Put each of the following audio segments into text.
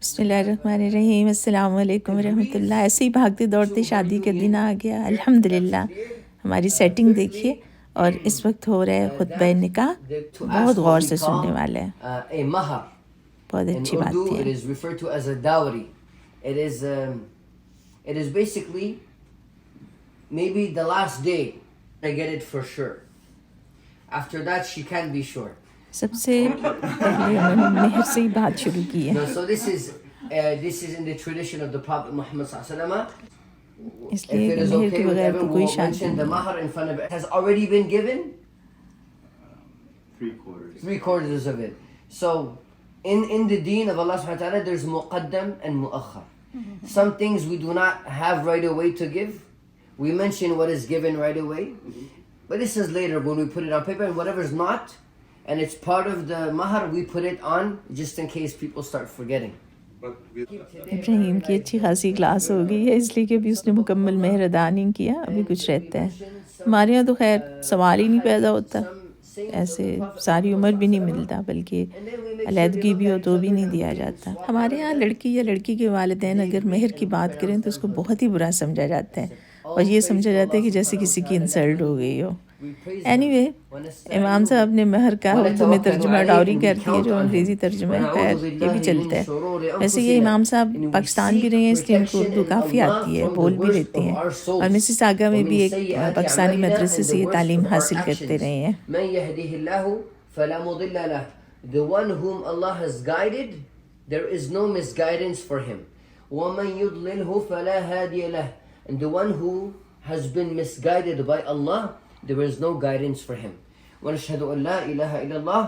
बिस्मिल्लाहिर्रहमानिर्रहीम, अस्सलाम वालेकुम रहमतुल्लाह। ऐसे ही भागते दौड़ते शादी का दिन आ गया। अल्हम्दुलिल्लाह हमारी सेटिंग देखिए और इस वक्त हो रहा है खुतबा निकाह। बहुत गौर से सुनने वाले हैं, बहुत अच्छी बात है। It is basically maybe the last day I get it for sure. After that she can't be sure. सबसे पहले उन्होंने मेहर से ही बात शुरू की है। No, so this is in the tradition of the Prophet Muhammad sallallahu alaihi wasallam. इसलिए If it is Mehar okay के with बगैर तो everyone, कोई we'll शादी mention the नहीं है। mahar in front of it. Has already been given? 3/4. 3/4 of it. So in the deen of Allah subhanahu wa ta'ala, there's muqaddam and mu'akhar. Some things we do not have right away to give. We mention what is given right away. But this is later when we put it on paper, and whatever's not, and it's part of the mahar, we put it on just in case people start forgetting. Ibrahim की अच्छी खासी class हो गई है, इसलिए कि अभी उसने मुकम्मल मेहर अदा नहीं किया, अभी कुछ रहता है। हमारे यहाँ तो खैर सवाल ही नहीं पैदा होता, ऐसे सारी उम्र भी नहीं मिलता, बल्कि अलहदगी भी हो तो भी नहीं दिया जाता। हमारे यहाँ लड़की या लड़की के वालिदैन अगर मेहर की बात करें तो उसको बहुत ही बुरा समझा जाता है और ये समझा जाता है कि जैसे किसी की इंसल्ट हो गई हो। एनीवे, इमाम साहब ने महर का उर्दू में तर्जुमा डाउरी कर दिया, जो अंग्रेज़ी तर्जुमा है, खैर ये भी चलता है। वैसे ये इमाम साहब पाकिस्तान भी रहे हैं, इसलिए उनको उर्दू काफ़ी आती है, बोल भी लेती हैं, और मिसिसागा में भी एक पाकिस्तानी मदरसे से ये तालीम हासिल करते रहे हैं। The one whom Allah has guided, there is no misguidance for him. وَمَنْ يُضْلِلْهُ فَلَا هَادِيَ لَهُ. And the one who has been misguided by Allah, there is no guidance for him. وَنَشْهَدُ أَنْ لَا إِلَهَ إِلَّا اللَّهِ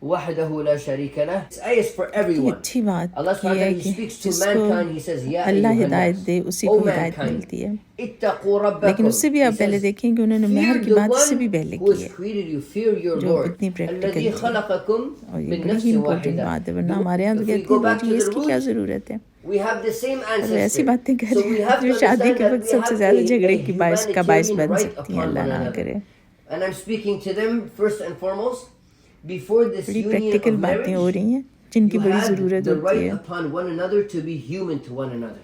وَحْدَهُ لَا شَرِيكَ لَهُ. This ayah is for everyone. अच्छी बात Allah ये है SWT कि speaks to जिसको mankind. He says, Ya Allah ayyuhan हिदायत nas, दे उसी O को हिदायत mankind, मिलती है। ittaqu rabbakum. लेकिन उससे भी आप He पहले says, देखें कि उन्होंने fear महर की the बात इससे भी one पहले who की has है, created you, fear your जो Lord. इतनी प्रैक्टिकल الذي थी, خلقكم और ये من बड़ी نفس ही इम्पोर्टेंट واحدة. बात है, वरना हमारे यहाँ तो If we कहते go हैं back जी to the इसकी क्या roots, ज़रूरत है, we have the same और ऐसी ancestor. बातें So करें we have जो to शादी understand के that वक्त we सबसे have ज़्यादा झगड़े a की का बायस humanitarian बन right सकती हैं, upon अल्लाह one ना another. करे। And I'm speaking to them first and foremost. Before this बड़ी union प्रैक्टिकल of बातें हो marriage, रही हैं जिनकी you बड़ी had ज़रूरत the होती right है। upon one another to be human to one another.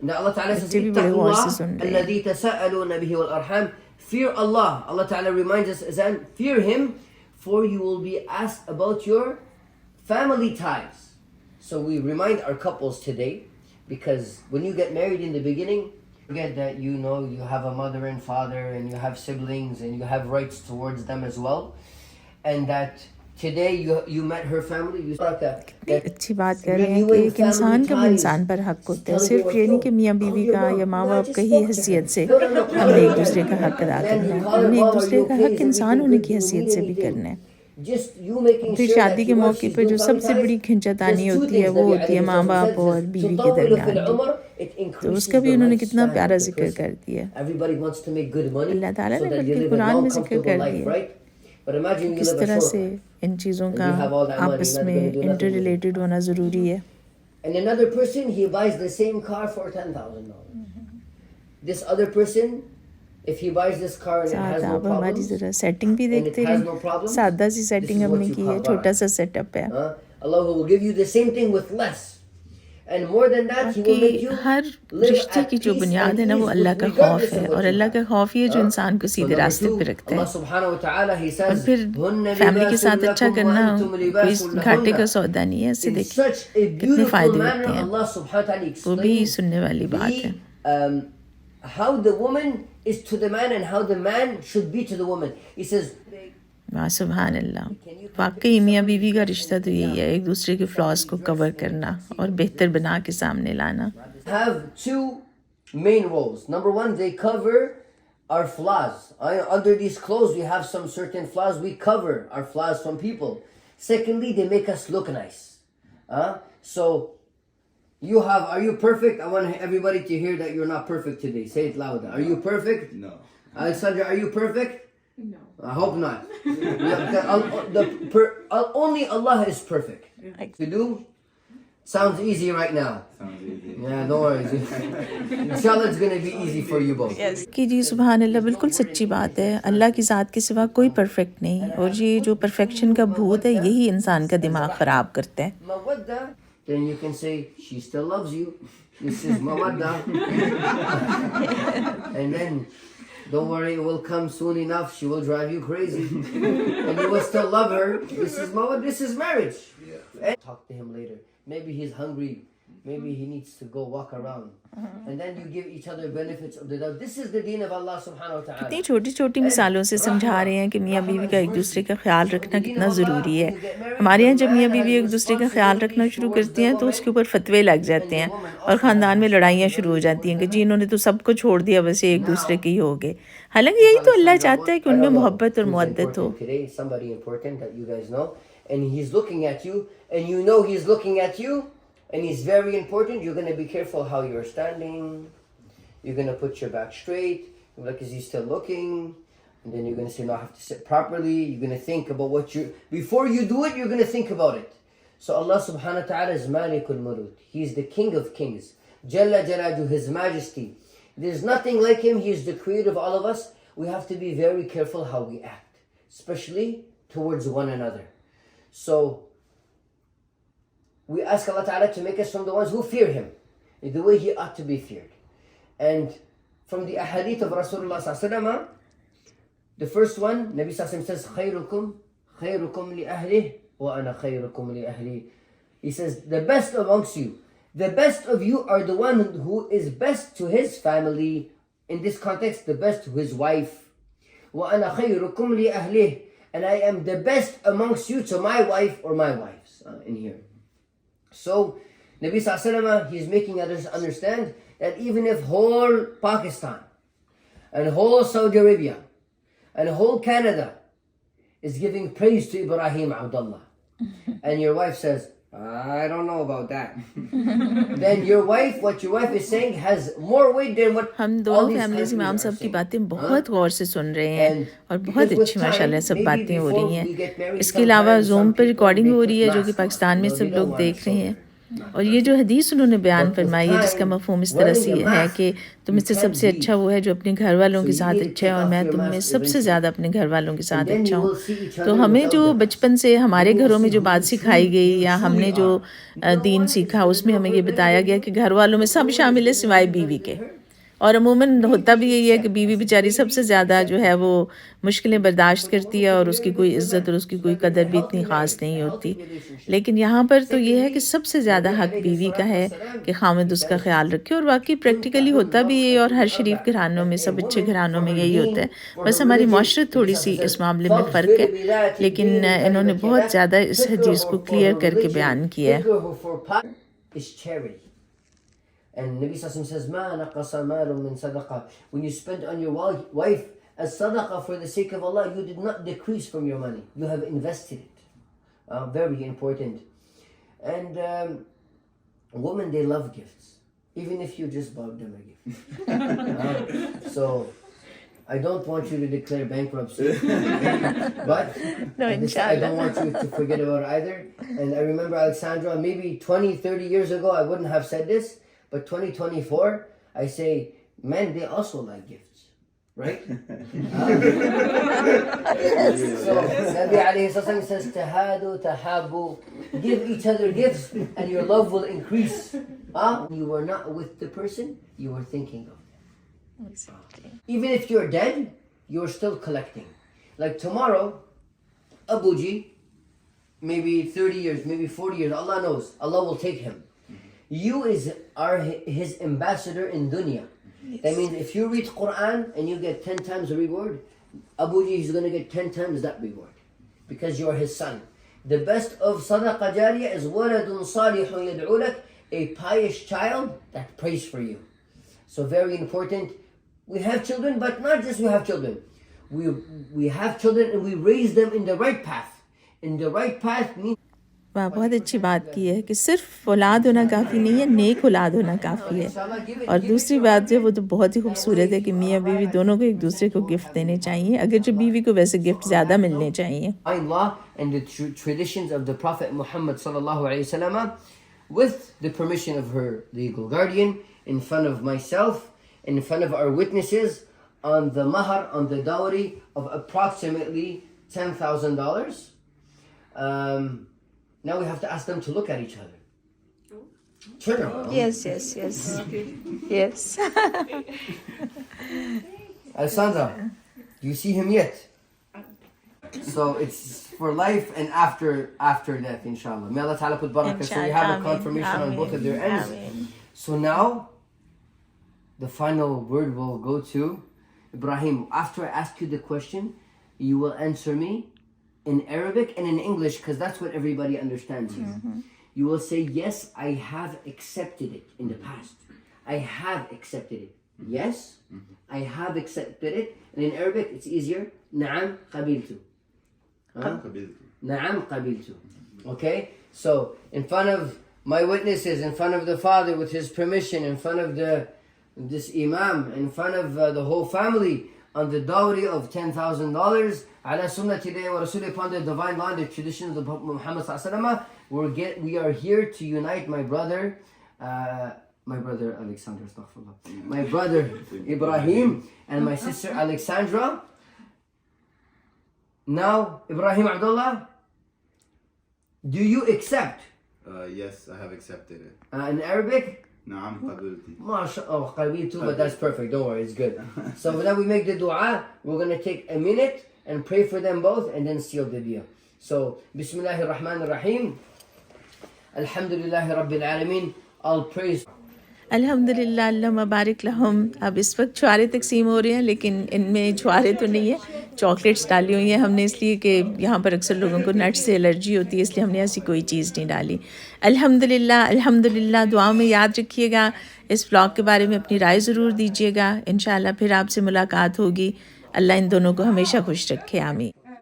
Now Allah Ta'ala says, बच्चे भी बड़े गौर से "Ittaqullah सुन रहे हैं। alladhi tasa'aluna bihi wal arham." Fear Allah. Allah Ta'ala reminds us, and fear Him, for you will be asked about your family ties. So we remind our couples today, because when you get married in the beginning, forget that you have a mother and father, and you have siblings, and you have rights towards them as well, and that today you met her family. अच्छी बात कर रहे हैं कि एक इंसान का भी इंसान पर हक होता है, सिर्फ ये नहीं कि मियाँ बीवी का या माँ बाप का ही हैसियत से हमने एक दूसरे का हक अदा करना है, हमने एक दूसरे का हक इंसान होने की हैसियत से भी करना है। फिर शादी के मौके पर जो सबसे बड़ी खिंचातानी होती है वो होती है माँ बाप और बीवी के दरमियान की, तो उसका भी उन्होंने कितना प्यारा जिक्र कर दिया। अल्लाह ताला ने बल्कि कुरान में जिक्र कर दिया किस तरह से इन चीज़ों का आपस में इंटर रिलेटेड होना ज़रूरी है। And another person, he buys the same car for $10,000. This other person, if he buys this car and it has no अब हमारी problems, ज़रा सेटिंग भी देखते हैं, सादा सी सेटिंग हमने की है, छोटा सा सेटअप है। Allah will give you the same thing with less. And more than that, He will make you हर रिश्ते की जो बुनियाद है ना वो अल्लाह का खौफ है, और अल्लाह का खौफ ये जो इंसान को सीधे रास्ते पे रखता है। और फिर फैमिली के साथ अच्छा करना कोई घाटे का सौदा नहीं है, इससे देखिए कितने फ़ायदे होते हैं, वो भी सुनने वाली बात है। How the woman is to the man and how the man should be to the woman. He says, वाह सुभान अल्लाह, वाकई मियाँ बीवी का रिश्ता तो यही है, एक दूसरे के फ्लॉस को कवर करना और बेहतर बना के सामने लाना। have two main roles. Number one, they cover our flaws. Under these clothes, we have some certain flaws. We cover our flaws from people. Secondly, they make us look nice. So, are you perfect? I want everybody to hear that you're not perfect today. Say it louder. Are you perfect? No. Alexandra, are you perfect? No. I hope not. Only Allah is perfect. To do? Sounds easy right now. Sounds easy. Yeah, don't worry. Inshallah, it's going to be easy for you both. कि जी सुभान अल्लाह, बिल्कुल सच्ची बात है। अल्लाह की ज़ात के सिवा कोई परफेक्ट नहीं, और ये जो परफेक्शन का भूत है यही इंसान का दिमाग ख़राब करता है। then you can say, she still loves you. This is mawadda. And then, don't worry, it will come soon enough. She will drive you crazy. And you will still love her. This is mawadda, this is marriage. And talk to him later. Maybe he's hungry. Maybe he needs to go walk around. And then you give each other benefits of the doubt. This is the deen of Allah subhanahu wa ta'ala. इतनी छोटी छोटी मिसालों से समझा रहे हैं कि मियाँ बीवी का एक दूसरे का ख्याल रखना कितना ज़रूरी है। हमारे यहाँ जब मियाँ बीवी एक दूसरे का ख्याल रखना शुरू करती हैं तो उसके ऊपर फतवे लग जाते हैं और ख़ानदान में लड़ाइयाँ शुरू हो जाती हैं कि जी इन्होंने तो सबको छोड़ दिया, बस एक दूसरे के ही हो गए। हालांकि यही तो अल्लाह चाहता है कि उनमें मोहब्बत और मुवद्दत हो। Somebody important that you guys know, and he's looking at you, and you know he's looking at you, and he's very important. You're going to be careful how you're standing. You're going to put your back straight. You're like, is he still looking? And then you're going to say, no, I have to sit properly. You're going to think about what you... Before you do it, you're going to think about it. So Allah subhanahu wa ta'ala is Malikul Muluk. He's the King of Kings. Jalla Jalaju, His Majesty. There's nothing like Him. He is the creator of all of us. We have to be very careful how we act, especially towards one another. So we ask Allah Ta'ala to make us from the ones who fear Him, the way He ought to be feared. And from the ahadith of Rasulullah Sallallahu Alaihi Wasallam, the first one, Nabi Sallallahu Alaihi Wasallam says, خيركم لأهله وأنا خيركم لأهلي. He says, the best amongst you, the best of you are the one who is best to his family. In this context, the best to his wife. وأنا خيركم لأهله. And I am the best amongst you to my wife or my wives. In here. So, Nabi Sallallahu Alaihi Wasallam, he's making others understand that even if whole Pakistan and whole Saudi Arabia and whole Canada is giving praise to Ibrahim Abdullah, and your wife says, I don't know about that, then your wife, what your wife is saying has more weight than what हम दोनों families इमाम साहब की बातें बहुत गौर से सुन रहे हैं और बहुत अच्छी माशाल्लाह सब बातें हो रही हैं। इसके अलावा ज़ूम पर रिकॉर्डिंग हो रही है जो कि पाकिस्तान में सब लोग देख रहे हैं। और ये जो हदीस उन्होंने बयान फरमाई है जिसका मफ़हूम इस तरह से है कि तुम इससे सबसे अच्छा वो है जो अपने घर वालों के साथ अच्छा है और मैं तुम में सबसे ज़्यादा अपने घर वालों के साथ अच्छा हूँ। तो हमें जो बचपन से हमारे घरों में जो बात सिखाई गई या हमने जो दीन सीखा उसमें हमें ये बताया गया कि घर वालों में सब शामिल है सिवाय बीवी के। और अमूमन होता भी यही है कि बीवी बेचारी सबसे ज़्यादा जो है वो मुश्किलें बर्दाश्त करती है और उसकी कोई इज़्ज़त और उसकी कोई कदर भी इतनी ख़ास नहीं होती। लेकिन यहाँ पर तो ये है कि सबसे ज़्यादा हक़ बीवी का है कि ख़ाविंद उसका ख्याल रखे। और वाकई प्रैक्टिकली होता भी ये और हर शरीफ घरानों में सब अच्छे घरानों में यही होता है। बस हमारी माशरत थोड़ी सी इस मामले में फ़र्क है, लेकिन इन्होंने बहुत ज़्यादा इस हदीस को क्लियर करके बयान किया है। And Nabi Sallallahu says, "Ma naqasa malun min sadaqah." When you spend on your wife as sadaqah for the sake of Allah, you did not decrease from your money. You have invested it. Very important. And women, they love gifts, even if you just bought them a gift. So I don't want you to declare bankruptcy, but no, I don't want you to forget about it either. And I remember Alexandra, maybe 20, 30 years ago, I wouldn't have said this. But 2024, I say, men, they also like gifts, right? So, Nabi alayhi salam says, Tahadu, tahabu, give each other gifts and your love will increase. You were not with the person, you were thinking of them. Exactly. Even if you're dead, you're still collecting. Like tomorrow, Abuji, maybe 30 years, maybe 40 years, Allah knows, Allah will take him. You are his ambassador in dunya. Yes. That means if you read Quran and you get 10 times the reward, Abuji is going to get 10 times that reward because you are his son. The best of sadaqah jariyah is waladun salihun yad'ulak, a pious child that prays for you. So very important. We have children, but not just we have children. We have children and we raise them in the right path. In the right path means वह बहुत अच्छी बात की है कि सिर्फ औलाद होना काफ़ी नहीं है, नेक औलाद होना काफ़ी है। और दूसरी बात जो वो तो बहुत ही खूबसूरत है कि मियाँ बीवी दोनों को एक दूसरे को गिफ्ट देने चाहिए, अगर जो बीवी को वैसे गिफ्ट ज़्यादा मिलने चाहिए। And the traditions of the Prophet Muhammad sallallahu alaihi wasallam, with the permission of her legal guardian, in front of myself, in front of our witnesses, on the mahar, on the dowry of approximately $10,000. Now we have to ask them to look at each other. Turn around. Yes. Alessandra, do you see him yet? So it's for life and after death, inshallah. May Allah Ta'ala put barakah. So we have a confirmation on both of their ends. So now, the final word will go to Ibrahim. After I ask you the question, you will answer me in Arabic and in English, because that's what everybody understands here. You will say, yes, I have accepted it in the past. I have accepted it. Yes, I have accepted it. And in Arabic, it's easier. نعم قبلت. نعم قبلت. Okay? So, in front of my witnesses, in front of the father with his permission, in front of this imam, in front of the whole family, on the dowry of $10,000, ala sunnati wa rasul, upon the divine law, the tradition of the Prophet Muhammad sallallahu alaihi wasallam, we are here to unite my brother Alexander, astaghfirullah, my brother Ibrahim and my sister Alexandra. Now, Ibrahim Abdullah, do you accept? Yes, I have accepted it. In Arabic? نعم قبلتي. Oh, قبلت, but that's perfect. Don't worry, it's good. So now we make the dua. We're going to take a minute and pray for them both and then seal the deal. So, Bismillahir Rahmanir Rahim. Alhamdulillahi Rabbil Alameen. All praise. अल्हम्दुलिल्लाह, अल्लाह बारिक लहुम। अब इस वक्त छुआरे तकसीम हो रहे हैं, लेकिन इनमें छुआरे तो नहीं है, चॉकलेट्स डाली हुई हैं हमने, इसलिए कि यहाँ पर अक्सर लोगों को नट्स से एलर्जी होती है, इसलिए हमने ऐसी कोई चीज़ नहीं डाली। अल्हम्दुलिल्लाह अल्हम्दुलिल्लाह। दुआओं में याद रखिएगा, इस व्लॉग के बारे में अपनी राय ज़रूर दीजिएगा। इंशाअल्लाह फिर आपसे मुलाकात होगी। अल्लाह इन दोनों को हमेशा खुश रखे, आमीन।